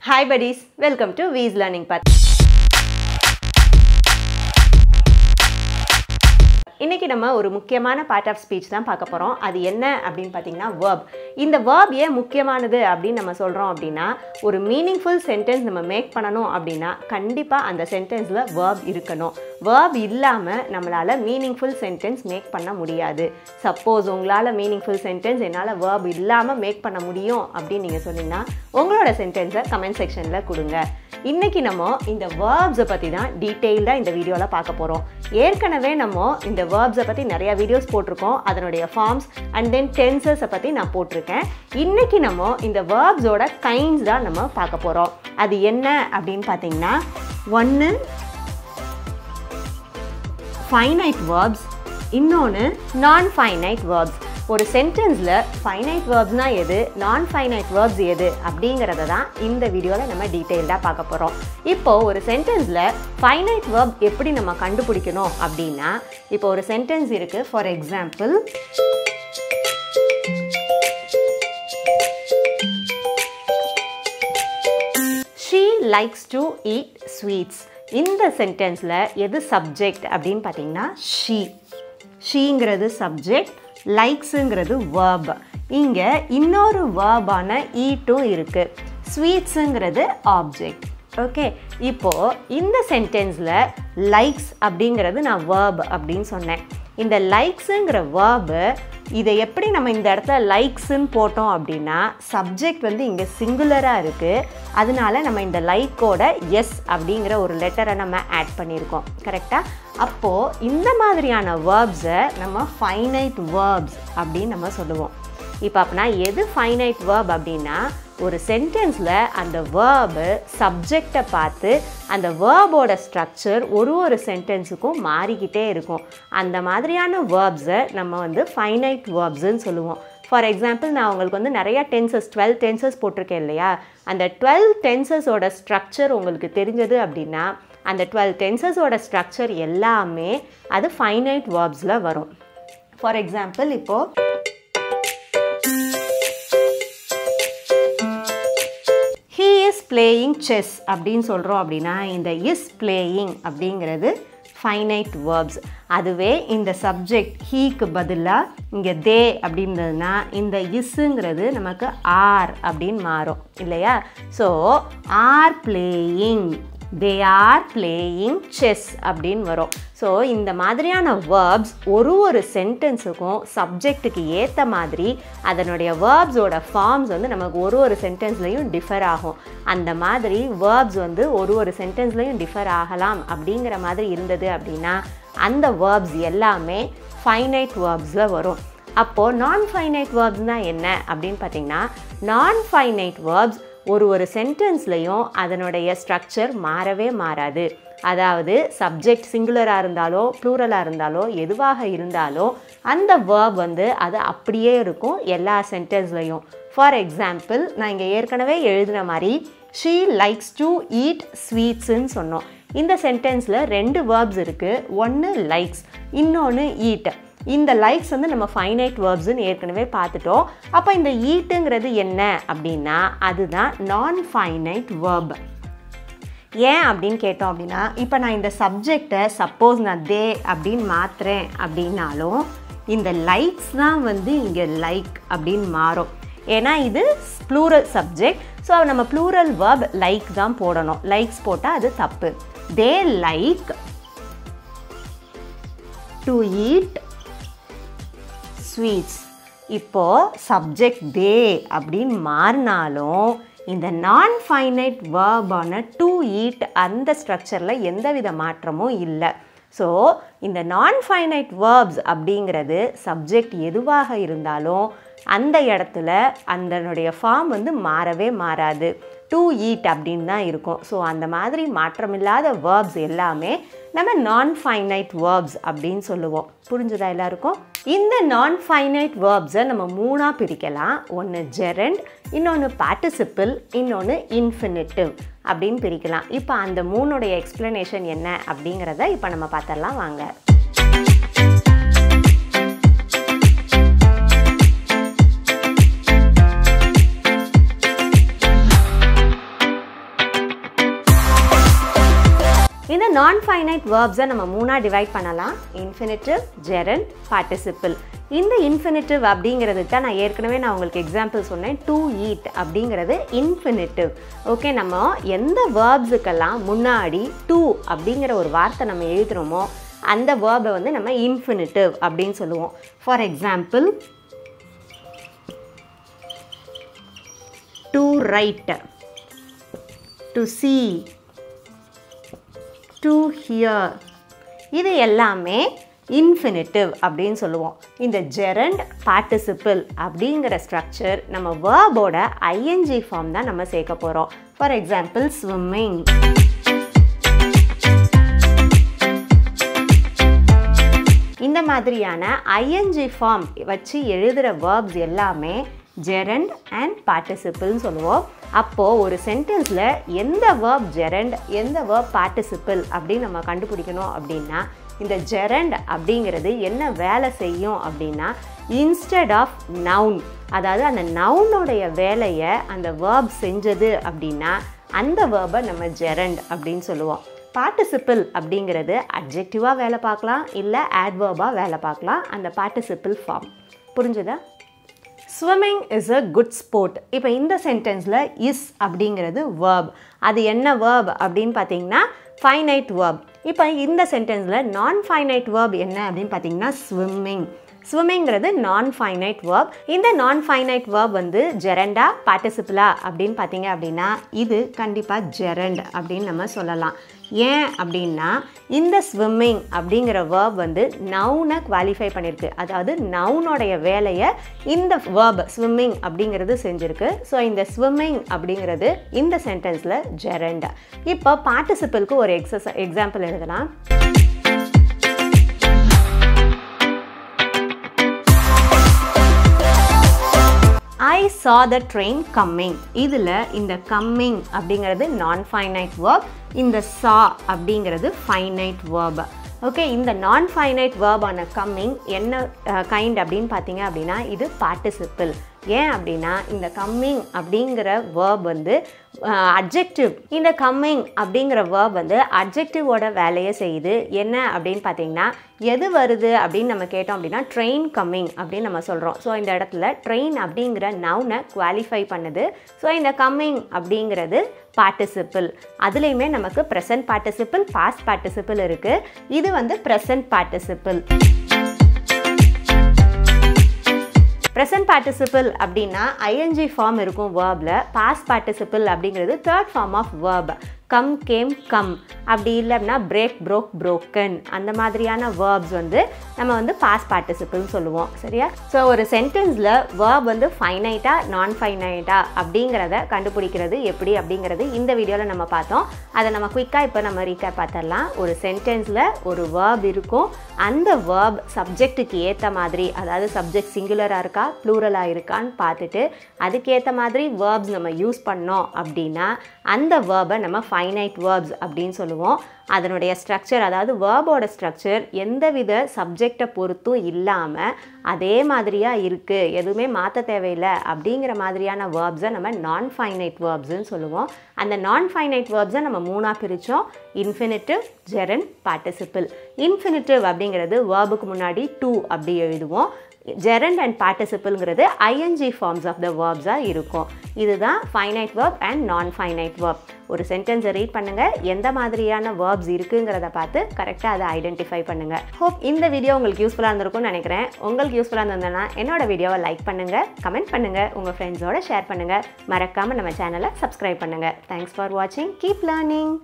Hi buddies, welcome to Vees Learning Path. இன்னைக்கு நம்ம ஒரு முக்கியமான பார்ட் ஆஃப் ஸ்பீச் தான் பார்க்க போறோம். அது என்ன அப்படினு பாத்தீங்கன்னா verb. இந்த verb ஏன் முக்கியமானது அப்படினு நம்ம சொல்றோம் அப்படினா ஒரு மீனிங்ஃபுல் சென்டென்ஸ் நம்ம மேக் பண்ணனும் அப்படினா கண்டிப்பா அந்த சென்டென்ஸ்ல verb இருக்கணும். verb இல்லாம நம்மளால மீனிங்ஃபுல் சென்டென்ஸ் மேக் பண்ண முடியாது. சப்போஸ் உங்களால மீனிங்ஃபுல் சென்டென்ஸ் என்னால verb இல்லாம மேக் பண்ண முடியும் அப்படி நீங்க சொன்னீங்கன்னா உங்களோட சென்டென்ஸை கமெண்ட் செக்ஷன்ல கொடுங்க. இன்னைக்கு நம்ம இந்த verbs பத்தி தான் டீடைலா இந்த வீடியோல பார்க்க போறோம். ஏற்கனவே நம்ம இந்த verbs பத்தி நிறைய வீடியோஸ் போட்டுருக்கோம். அதனுடைய ஃபார்ம்ஸ் and then tenses பத்தி நான் போட்டுருக்கேன். இன்னைக்கு நம்ம இந்த verbs ஓட kinds தான் நம்ம பார்க்க போறோம். அது என்ன அப்படினு பாத்தீங்கன்னா ஒன்னு finite verbs, இன்னொன்னு non finite verbs. ஒரு சென்டென்ஸ்ல finite verbsனா எது, non finite verbs எது அப்படிங்கறத தான் இந்த வீடியோல நம்ம டீடைலா பார்க்க போறோம். இப்போ ஒரு சென்டென்ஸ்ல finite verb எப்படி நம்ம கண்டுபிடிக்கணும் அப்படினா இப்போ ஒரு சென்டென்ஸ் இருக்கு. For example she likes to eat sweets. இந்த சென்டென்ஸ்ல எது சப்ஜெக்ட் அப்படினு பாத்தீங்கன்னா sheங்கிறது சப்ஜெக்ட், likesங்கிறது verb. இங்க இன்னொரு verb-ஆன eat-ம் இருக்கு. sweets-ங்கிறது ஆப்ஜெக்ட். ஓகே, இப்போ இந்த சென்டென்ஸ்ல likes அப்படிங்கிறது நான் verb அப்படின்னு சொன்னேன். இந்த likesங்கிற verb இதை எப்படி நம்ம இந்த இடத்துல likesன்னு போட்டோம் அப்படின்னா சப்ஜெக்ட் வந்து இங்க சிங்குலரா இருக்கு. அதனால நம்ம இந்த லைக்கோட எஸ் அப்படிங்கிற ஒரு லெட்டரை நம்ம ஆட் பண்ணியிருக்கோம். கரெக்டா? அப்போ இந்த மாதிரியான verbs-ஐ நம்ம finite verbs அப்படின்னு நம்ம சொல்லுவோம். இப்போ அப்படின்னா எது finite verb அப்படின்னா ஒரு சென்டென்ஸ்ல அந்த verb சப்ஜெக்டை பார்த்து அந்த verb-ஓட ஸ்ட்ரக்சர் ஒரு சென்டென்ஸுக்கும் மாறிக்கிட்டே இருக்கும். அந்த மாதிரியான verbs-ஐ நம்ம வந்து finite verbs-ன்னு சொல்லுவோம். ஃபார் எக்ஸாம்பிள் நான் உங்களுக்கு வந்து நிறைய டென்சஸ் 12 டென்சஸ் போட்டிருக்கேன் இல்லையா, அந்த 12 டென்சஸோட ஸ்ட்ரக்சர் உங்களுக்கு தெரிஞ்சது அப்படின்னா அந்த 12 டென்சஸோட ஸ்ட்ரக்சர் எல்லாமே அது finite verbs-ல வரும். ஃபார் எக்ஸாம்பிள் இப்போ he is playing chess அப்படின்னு சொல்கிறோம் அப்படின்னா இந்த is playing அப்படிங்கிறது finite verbs. அதுவே இந்த சப்ஜெக்ட் ஹீக்கு பதிலாக இங்கே தே அப்படின்றதுனா இந்த isங்கிறது நமக்கு ஆர் அப்படின்னு மாறும் இல்லையா. So are playing, they are playing chess அப்படின்னு வரும். ஸோ இந்த மாதிரியான verbs ஒரு சென்டென்ஸுக்கும் சப்ஜெக்ட்டுக்கு ஏற்ற மாதிரி அதனுடைய verbs-ஓட ஃபார்ம்ஸ் வந்து நமக்கு ஒரு சென்டென்ஸ்லையும் டிஃபர் ஆகும். அந்த மாதிரி verbs வந்து ஒரு சென்டென்ஸ்லையும் டிஃபர் ஆகலாம் அப்படிங்கிற மாதிரி இருந்தது அப்படின்னா அந்த verbs எல்லாமே finite verbs-ல வரும். அப்போது நான் ஃபைனைட் verbsனால் என்ன அப்படின்னு பார்த்தீங்கன்னா நான் ஃபைனைட் verbs ஒரு சென்டென்ஸ்லையும் அதனுடைய ஸ்ட்ரக்சர் மாறவே மாறாது. அதாவது சப்ஜெக்ட் சிங்குலராக இருந்தாலோ ப்ளூரலாக இருந்தாலோ எதுவாக இருந்தாலோ அந்த verb வந்து அது அப்படியே இருக்கும் எல்லா சென்டென்ஸ்லையும். ஃபார் எக்ஸாம்பிள் நான் இங்கே ஏற்கனவே எழுதின மாதிரி she likes to eat sweets-ன்னு சொன்னோம். இந்த சென்டென்ஸில் 2 verbs இருக்குது. ஒன்று likes, இன்னொன்று eat. இந்த likes வந்து நம்ம finite verbsன்னு ஏற்கனவே பார்த்துட்டோம். அப்போ இந்த eatங்கிறது என்ன அப்படின்னா அதுதான் நான் ஃபைனைட் verb. ஏன் அப்படின்னு கேட்டோம் அப்படின்னா இப்போ நான் இந்த சப்ஜெக்டை சப்போஸ் நான் தே அப்படின்னு மாற்றுறேன் அப்படின்னாலும் இந்த likes தான் வந்து இங்கே லைக் அப்படின்னு மாறும். ஏன்னா இது ப்ளூரல் சப்ஜெக்ட். ஸோ நம்ம ப்ளூரல் verb லைக் தான் போடணும். லைக்ஸ் போட்டால் அது தப்பு. They like to eat sweets. இப்போ சப்ஜெக்ட் தே அப்படின்னு மாறினாலும் இந்த நான் ஃபைனைட் verb-ஆன டு ஈட் அந்த ஸ்ட்ரக்சரில் எந்தவித மாற்றமும் இல்லை. ஸோ இந்த நான் ஃபைனைட் verbs அப்படிங்கிறது சப்ஜெக்ட் எதுவாக இருந்தாலும் அந்த இடத்துல அதனுடைய ஃபார்ம் வந்து மாறவே மாறாது. டு ஈட் அப்படின்னு தான் இருக்கும். ஸோ அந்த மாதிரி மாற்றமில்லாத verbs எல்லாமே நம்ம நான் ஃபைனைட் verbs அப்படின்னு சொல்லுவோம். புரிஞ்சுதா எல்லாருக்கும்? இந்த நான் ஃபைனைட் verbs-ஐ நம்ம 3ஆக பிரிக்கலாம். ஒன்று ஜெரண்ட், இன்னொன்று பார்ட்டிசிபிள், இன்னொன்று இன்ஃபினிட்டிவ் அப்படின்னு பிரிக்கலாம். இப்போ அந்த 3உடைய எக்ஸ்பிளனேஷன் என்ன அப்படிங்கிறத இப்போ நம்ம பார்த்துடலாம் வாங்க. இந்த நான் ஃபைனைட் வேர்ப்ஸை நம்ம மூணாக டிவைட் பண்ணலாம். Infinitive, gerund, participle. இந்த இன்ஃபினிட்டிவ் அப்படிங்கிறதுக்கு தான் நான் ஏற்கனவே உங்களுக்கு எக்ஸாம்பிள் சொன்னேன். டு ஈட் அப்படிங்கிறது இன்ஃபினிட்டிவ். ஓகே, நம்ம எந்த வேர்ப்ஸுக்கெல்லாம் முன்னாடி டு அப்படிங்கிற ஒரு வார்த்தை நம்ம எழுதுகிறோமோ அந்த வேர்பை வந்து நம்ம இன்ஃபினிட்டிவ் அப்படின்னு சொல்லுவோம். For example, to right, to see, to hear, இது எல்லாமே இன்ஃபினிட்டிவ் அப்படின்னு சொல்லுவோம். இந்த ஜெரண்ட், பார்ட்டிசிபிள் அப்படிங்கிற ஸ்ட்ரக்சர் நம்ம வேர்போட ஐஎன்ஜி ஃபார்ம் தான் நம்ம சேர்க்க போகிறோம். For example, swimming. இந்த மாதிரியான ஐஎன்ஜி ஃபார்ம் வச்சு எழுதுகிற வேர்ப்ஸ் எல்லாமே ஜெரண்ட் அண்ட் பார்ட்டிசிபிள்னு சொல்லுவோம். அப்போது ஒரு சென்டென்ஸில் எந்த வேர்ப் ஜெரண்ட், எந்த வேர்ப் பார்ட்டிசிபிள் அப்படின்னு நம்ம கண்டுபிடிக்கணும் அப்படின்னா, இந்த ஜெரண்ட் அப்படிங்கிறது என்ன வேலை செய்யும் அப்படின்னா, இன்ஸ்டெட் ஆஃப் நவுன், அதாவது அந்த நவுனுடைய வேலையை அந்த வேர்ப் செஞ்சது அப்படின்னா அந்த வேர்பை நம்ம ஜெரண்ட் அப்படின்னு சொல்லுவோம். பார்ட்டிசிபிள் அப்படிங்கிறது அட்ஜெக்டிவாக வேலை பார்க்கலாம், இல்லை ஆட்வர்பாக வேலை பார்க்கலாம். அந்த பார்ட்டிசிபிள் ஃபார்ம் புரிஞ்சுதா? Swimming is a good sport. இப்போ இந்த சென்டென்ஸில் இஸ் அப்படிங்கிறது வேர்ப். அது என்ன வேர்ப் அப்படின்னு பார்த்தீங்கன்னா ஃபைனைட் வேர்ப். இப்போ இந்த சென்டென்ஸில் நான் ஃபைனைட் வேர்ப் என்ன அப்படின்னு பார்த்தீங்கன்னா ஸ்விம்மிங். ஸ்விம்மிங்கிறது நான் ஃபைனைட் வேர்ப். இந்த நான் ஃபைனைட் வேர்ப் வந்து ஜெரண்டா, பார்ட்டிசிபிளா அப்படின்னு பார்த்தீங்க அப்படின்னா இது கண்டிப்பாக ஜெரண்ட் அப்படின்னு நம்ம சொல்லலாம். ஏன் அப்படின்னா இந்த ஸ்விம்மிங் அப்படிங்கிற வேர்ப் வந்து நவுனை குவாலிஃபை பண்ணியிருக்கு. அதாவது நவுனோடைய வேலையை இந்த வேர்ப் ஸ்விம்மிங் அப்படிங்கிறது செஞ்சுருக்கு. ஸோ இந்த ஸ்விம்மிங் அப்படிங்கிறது இந்த சென்டென்ஸில் ஜெரண்ட். இப்போ பார்ட்டிசிபிளுக்கு ஒரு எக்ஸாம்பிள் எழுதலாம். I saw the train coming. இதில் இந்த coming அப்படிங்கிறது non-finite verb. இந்த saw அப்படிங்கிறது finite verb. ஓகே, இந்த non-finite verb ஆன coming என்ன கைண்ட் அப்படின்னு பார்த்தீங்க அப்படின்னா இது பார்ட்டிசிபிள். ஏன் அப்படின்னா இந்த கம்மிங் அப்படிங்கிற வேர்ப் வந்து அட்ஜெக்டிவ். இந்த கம்மிங் அப்படிங்கிற வேர்ப் வந்து அட்ஜெக்டிவோட வேலையை செய்யுது. என்ன அப்படின்னு பார்த்தீங்கன்னா எது வருது அப்படின்னு நம்ம கேட்டோம் அப்படின்னா ட்ரெயின் கம்மிங் அப்படின்னு நம்ம சொல்கிறோம். ஸோ இந்த இடத்துல ட்ரெயின் அப்படிங்கிற நவுனை குவாலிஃபை பண்ணுது. ஸோ இந்த கம்மிங் அப்படிங்கிறது பார்ட்டிசிபிள். அதுலேயுமே நமக்கு ப்ரெசன்ட் பார்ட்டிசிபிள், பாஸ்ட் பார்ட்டிசிபிள் இருக்குது. இது வந்து ப்ரெசன்ட் பார்ட்டிசிபிள். ப்ரெசன்ட் பார்ட்டிசிபிள் அப்படின்னா ஐஎன்ஜி ஃபார்ம் இருக்கும் வேர்பில். பாஸ்ட் பார்ட்டிசிபிள் அப்படிங்கிறது third form of verb. Come, came, come. அப்படி இல்லைன்னா பிரேக், ப்ரோக், ப்ரோக்கன். அந்த மாதிரியான வேர்ப்ஸ் வந்து நம்ம வந்து பாஸ்ட் பார்ட்டிசிபிள்னு சொல்லுவோம். சரியா? ஸோ ஒரு சென்டென்ஸில் வேர்ப் வந்து ஃபைனைட்டா நான் ஃபைனைட்டா அப்படிங்கிறத கண்டுபிடிக்கிறது எப்படி அப்படிங்கிறது இந்த வீடியோவில் நம்ம பார்த்தோம். அதை நம்ம குயிக்காக இப்போ நம்ம ரீகேப் பார்த்துடலாம். ஒரு சென்டென்ஸில் ஒரு வேர்ப் இருக்கும். அந்த வேர்ப் சப்ஜெக்ட்டுக்கு ஏற்ற மாதிரி, அதாவது சப்ஜெக்ட் சிங்குலராக இருக்கா ப்ளூரலாக இருக்கான்னு பார்த்துட்டு அதுக்கேற்ற மாதிரி வேர்ப்ஸ் நம்ம யூஸ் பண்ணோம் அப்படின்னா அந்த வேர்பை நம்ம ஃபைனைட் வேர்ப்ஸ் அப்படின்னு சொல்லுவோம். அதனுடைய ஸ்ட்ரக்சர், அதாவது வேர்போட ஸ்ட்ரக்சர் எந்தவித சப்ஜெக்டை பொறுத்தும் இல்லாமல் அதே மாதிரியாக இருக்குது, எதுவுமே மாற்ற தேவையில்லை அப்படிங்கிற மாதிரியான வேர்ப்ஸை நம்ம நான் ஃபைனைட் வேர்ப்ஸ்ன்னு சொல்லுவோம். அந்த நான் ஃபைனைட் வேர்ப்ஸை நம்ம மூணாக பிரித்தோம். Infinitive, gerund, participle. இன்ஃபினிட்டிவ் அப்படிங்கிறது வேர்புக்கு முன்னாடி டு அப்படி எழுதுவோம். ஜெரண்ட் அண்ட் பார்ட்டிசிபிள்ங்கிறது ஐஎன்ஜி ஃபார்ம்ஸ் ஆஃப் த வேர்ப்ஸாக இருக்கும். இதுதான் finite verb and non finite verb. ஒரு சென்டென்ஸை ரீட் பண்ணுங்கள், எந்த மாதிரியான வேர்ப்ஸ் இருக்குங்கிறத பார்த்து கரெக்டாக அதை ஐடென்டிஃபை பண்ணுங்கள். ஹோப் இந்த வீடியோ உங்களுக்கு யூஸ்ஃபுல்லாக இருந்திருக்கும்னு நினைக்கிறேன். உங்களுக்கு யூஸ்ஃபுல்லாக இருந்ததுன்னா என்னோட வீடியோவை லைக் பண்ணுங்கள், கமெண்ட் பண்ணுங்கள், உங்கள் ஃப்ரெண்ட்ஸோட ஷேர் பண்ணுங்கள். மறக்காமல் நம்ம சேனலை சப்ஸ்கிரைப் பண்ணுங்கள். தேங்க்ஸ் ஃபார் வாட்சிங். Keep learning.